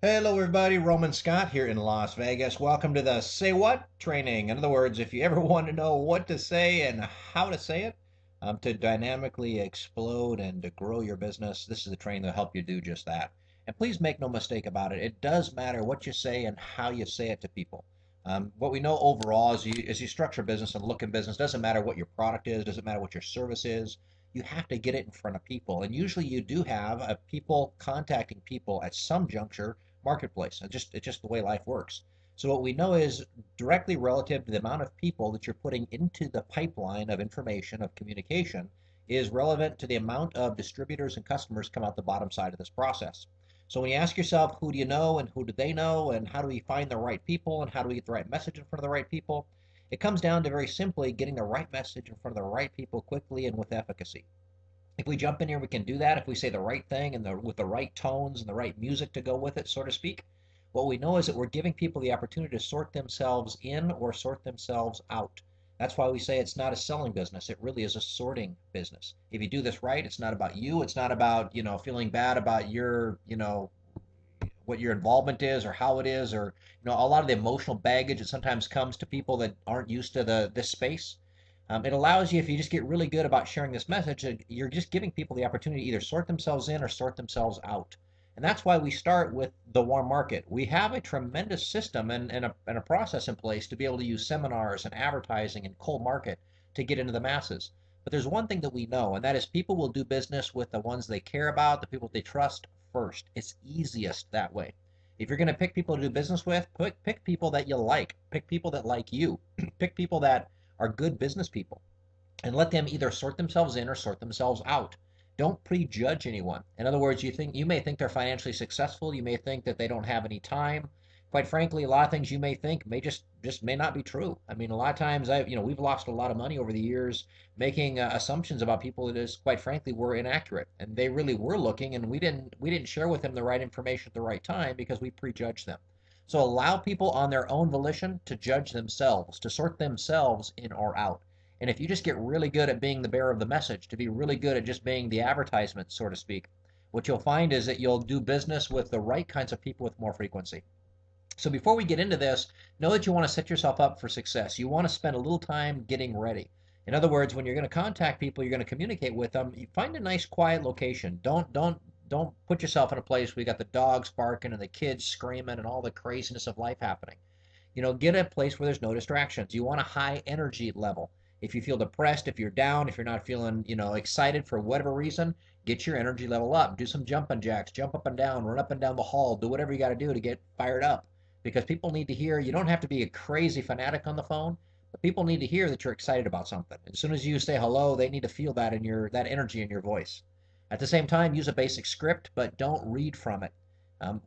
Hello, everybody. Roman Scott here in Las Vegas. Welcome to the Say What training. In other words, if you ever want to know what to say and how to say it to dynamically explode and to grow your business, this is the training that'll help you do just that. And please make no mistake about it. It does matter what you say and how you say it to people. What we know overall is as you structure business and look in business, doesn't matter what your product is, doesn't matter what your service is. You have to get it in front of people. And usually you do have people contacting people at some juncture marketplace. It's just the way life works. So what we know is directly relative to the amount of people that you're putting into the pipeline of information of communication is relevant to the amount of distributors and customers come out the bottom side of this process. So when you ask yourself, who do you know and who do they know and how do we find the right people and how do we get the right message in front of the right people? It comes down to very simply getting the right message in front of the right people quickly and with efficacy. If we jump in here, we can do that if we say the right thing and with the right tones and the right music to go with it, so to speak. What we know is that we're giving people the opportunity to sort themselves in or sort themselves out. That's why we say it's not a selling business. It really is a sorting business. If you do this right, it's not about you. It's not about, feeling bad about what your involvement is or how it is or, a lot of the emotional baggage that sometimes comes to people that aren't used to this space. It allows you, if you just get really good about sharing this message, you're just giving people the opportunity to either sort themselves in or sort themselves out. And that's why we start with the warm market. We have a tremendous system and a process in place to be able to use seminars and advertising and cold market to get into the masses. But there's one thing that we know, and that is people will do business with the ones they care about, the people they trust first. It's easiest that way. If you're going to pick people to do business with, pick people that you like, pick people that like you, pick people that are good business people and let them either sort themselves in or sort themselves out. Don't prejudge anyone. In other words, you may think they're financially successful, you may think that they don't have any time. Quite frankly, a lot of things you may think may just may not be true. I mean, a lot of times we've lost a lot of money over the years making assumptions about people that is quite frankly were inaccurate, and they really were looking, and we didn't share with them the right information at the right time because we prejudged them. So allow people on their own volition to judge themselves, to sort themselves in or out. And if you just get really good at being the bearer of the message, to be really good at just being the advertisement, so to speak, what you'll find is that you'll do business with the right kinds of people with more frequency. So before we get into this, know that you want to set yourself up for success. You want to spend a little time getting ready. In other words, when you're going to contact people, you're going to communicate with them, you find a nice quiet location. Don't put yourself in a place where you got the dogs barking and the kids screaming and all the craziness of life happening. Get a place where there's no distractions. You want a high energy level. If you feel depressed, if you're down, if you're not feeling, excited for whatever reason, get your energy level up. Do some jumping jacks, jump up and down, run up and down the hall, do whatever you got to do to get fired up. Because people need to hear, you don't have to be a crazy fanatic on the phone, but people need to hear that you're excited about something. As soon as you say hello, they need to feel that in that energy in your voice. At the same time, use a basic script, but don't read from it.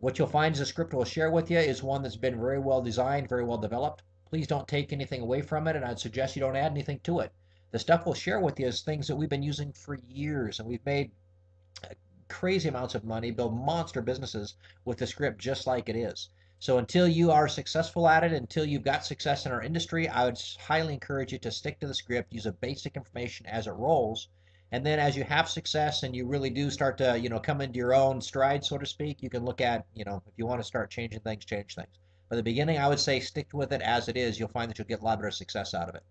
What you'll find is the script we'll share with you is one that's been very well designed, very well developed. Please don't take anything away from it, and I'd suggest you don't add anything to it. The stuff we'll share with you is things that we've been using for years, and we've made crazy amounts of money, build monster businesses with the script just like it is. So until you are successful at it, until you've got success in our industry, I would highly encourage you to stick to the script, use a basic information as it rolls, and then as you have success and you really do start to, come into your own stride, so to speak, you can look at, if you want to start changing things, change things. But at the beginning, I would say stick with it as it is. You'll find that you'll get a lot better success out of it.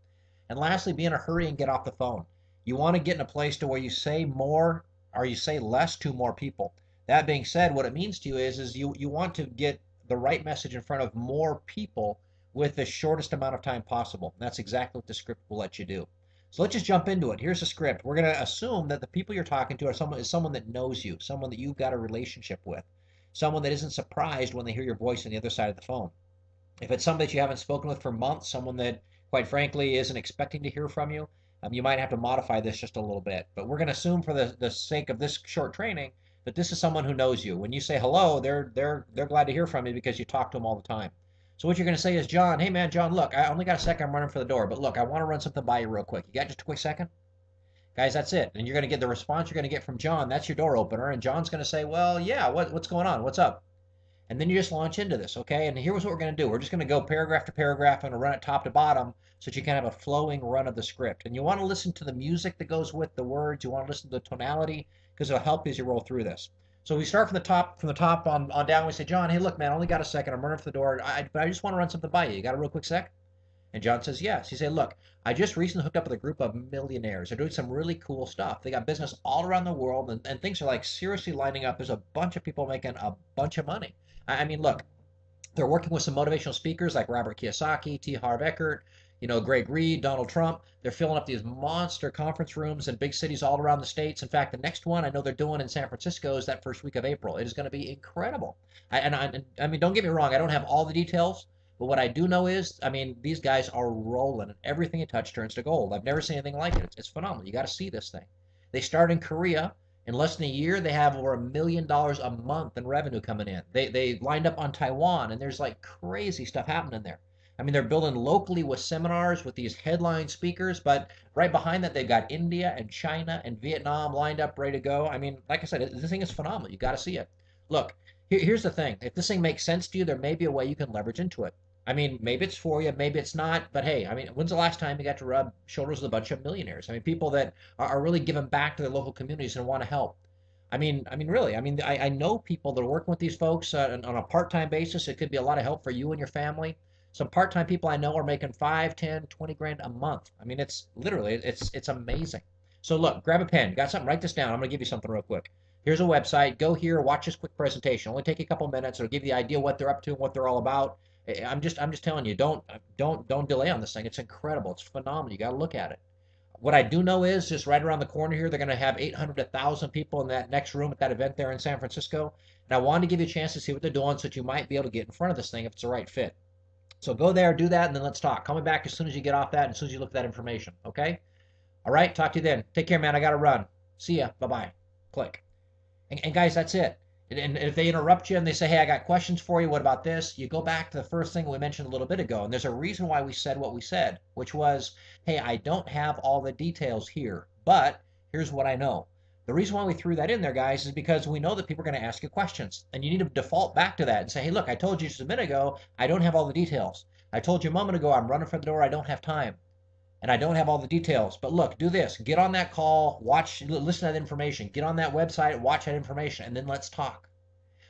And lastly, be in a hurry and get off the phone. You want to get in a place to where you say more or you say less to more people. That being said, what it means to you is you want to get the right message in front of more people with the shortest amount of time possible. And that's exactly what the script will let you do. So let's just jump into it. Here's the script. We're going to assume that the people you're talking to are someone that knows you, someone that you've got a relationship with, someone that isn't surprised when they hear your voice on the other side of the phone. If it's somebody that you haven't spoken with for months, someone that quite frankly isn't expecting to hear from you, you might have to modify this just a little bit. But we're going to assume for the sake of this short training that this is someone who knows you. When you say hello, they're glad to hear from you because you talk to them all the time. So what you're going to say is, John, hey man, John, look, I only got a second. I'm running for the door, but look, I want to run something by you real quick. You got just a quick second? Guys, that's it. And you're going to get the response you're going to get from John. That's your door opener. And John's going to say, well, yeah, what's going on? What's up? And then you just launch into this, okay? And here's what we're going to do. We're just going to go paragraph to paragraph and run it top to bottom so that you can have a flowing run of the script. And you want to listen to the music that goes with the words. You want to listen to the tonality because it'll help you as you roll through this. So we start from the top on down. We say, John, hey, look, man, I only got a second. I'm running for the door. But I just want to run something by you. You got a real quick sec? And John says, yes. He said, look, I just recently hooked up with a group of millionaires. They're doing some really cool stuff. They got business all around the world, and things are like seriously lining up. There's a bunch of people making a bunch of money. I mean, look, they're working with some motivational speakers like Robert Kiyosaki, T. Harv Eker, Greg Reed, Donald Trump. They're filling up these monster conference rooms in big cities all around the states. In fact, the next one I know they're doing in San Francisco is that first week of April. It is going to be incredible. I mean, don't get me wrong, I don't have all the details, but what I do know is, I mean, these guys are rolling, and everything you touch turns to gold. I've never seen anything like it. It's phenomenal. You got to see this thing. They start in Korea. In less than a year, they have over $1 million a month in revenue coming in. They lined up on Taiwan, and there's like crazy stuff happening there. I mean, they're building locally with seminars with these headline speakers, but right behind that, they've got India and China and Vietnam lined up, ready to go. I mean, like I said, this thing is phenomenal. You got to see it. Look, here's the thing. If this thing makes sense to you, there may be a way you can leverage into it. I mean, maybe it's for you, maybe it's not, but hey, I mean, when's the last time you got to rub shoulders with a bunch of millionaires? I mean, people that are really giving back to their local communities and want to help. Really. I know people that are working with these folks on a part-time basis. It could be a lot of help for you and your family. Some part-time people I know are making 5, 10, 20 grand a month. I mean, it's literally, it's amazing. So look, grab a pen. Got something? Write this down. I'm going to give you something real quick. Here's a website. Go here, watch this quick presentation. Only take a couple minutes. It'll give you the idea what they're up to and what they're all about. I'm just telling you, don't delay on this thing. It's incredible. It's phenomenal. You got to look at it. What I do know is just right around the corner here, they're going to have 800 to 1,000 people in that next room at that event there in San Francisco. And I wanted to give you a chance to see what they're doing so that you might be able to get in front of this thing if it's the right fit. So go there, do that, and then let's talk. Call me back as soon as you get off that and as soon as you look at that information. Okay? All right, talk to you then. Take care, man. I got to run. See ya. Bye-bye. Click. And guys, that's it. And if they interrupt you and they say, hey, I got questions for you, what about this? You go back to the first thing we mentioned a little bit ago. And there's a reason why we said what we said, which was, hey, I don't have all the details here, but here's what I know. The reason why we threw that in there, guys, is because we know that people are going to ask you questions. And you need to default back to that and say, hey, look, I told you just a minute ago, I don't have all the details. I told you a moment ago, I'm running for the door, I don't have time. And I don't have all the details. But look, do this. Get on that call, watch, listen to that information. Get on that website, watch that information, and then let's talk.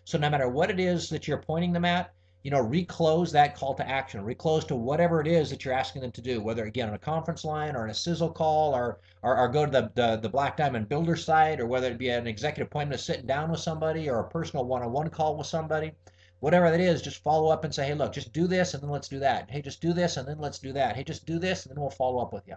So no matter what it is that you're pointing them at, reclose that call to action, reclose to whatever it is that you're asking them to do, whether again on a conference line or in a sizzle call or go to the Black Diamond Builder site, or whether it be an executive appointment of sitting down with somebody or a personal one-on-one call with somebody. Whatever that is, just follow up and say, hey, look, just do this and then let's do that. Hey, just do this and then let's do that. Hey, just do this and then we'll follow up with you.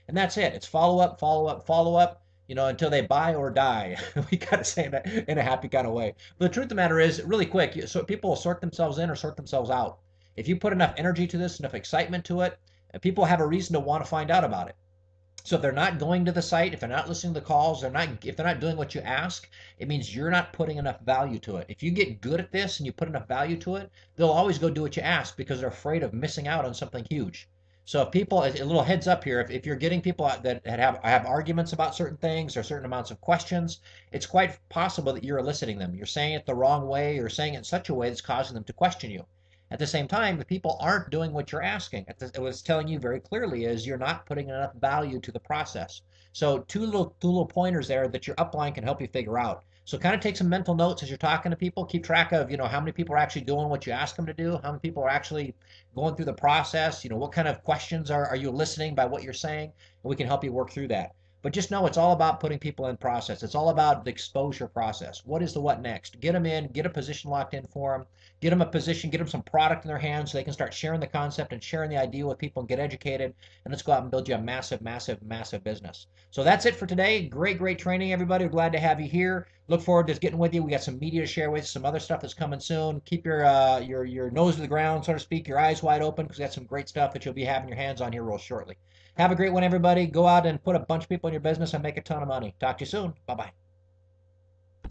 And that's it. It's follow up, follow up, follow up, until they buy or die. We got to say that in a happy kind of way. But the truth of the matter is, really quick, so people will sort themselves in or sort themselves out. If you put enough energy to this, enough excitement to it, people have a reason to want to find out about it. So if they're not going to the site, if they're not listening to the calls, if they're not doing what you ask, it means you're not putting enough value to it. If you get good at this and you put enough value to it, they'll always go do what you ask because they're afraid of missing out on something huge. So if people, a little heads up here, if you're getting people that have arguments about certain things or certain amounts of questions, it's quite possible that you're eliciting them. You're saying it the wrong way, or saying it in such a way that's causing them to question you. At the same time, the people aren't doing what you're asking. What it's telling you very clearly is you're not putting enough value to the process. So two little pointers there that your upline can help you figure out. So kind of take some mental notes as you're talking to people. Keep track of, how many people are actually doing what you ask them to do, how many people are actually going through the process, what kind of questions are you listening by what you're saying, and we can help you work through that. But just know it's all about putting people in process. It's all about the exposure process. What is the what next? Get them in, get a position locked in for them, get them a position, get them some product in their hands so they can start sharing the concept and sharing the idea with people and get educated. And let's go out and build you a massive, massive, massive business. So that's it for today. Great, great training, everybody. We're glad to have you here. Look forward to getting with you. We got some media to share with you, some other stuff that's coming soon. Keep your nose to the ground, so to speak, your eyes wide open, because we got some great stuff that you'll be having your hands on here real shortly. Have a great one, everybody. Go out and put a bunch of people in your business and make a ton of money. Talk to you soon. Bye-bye.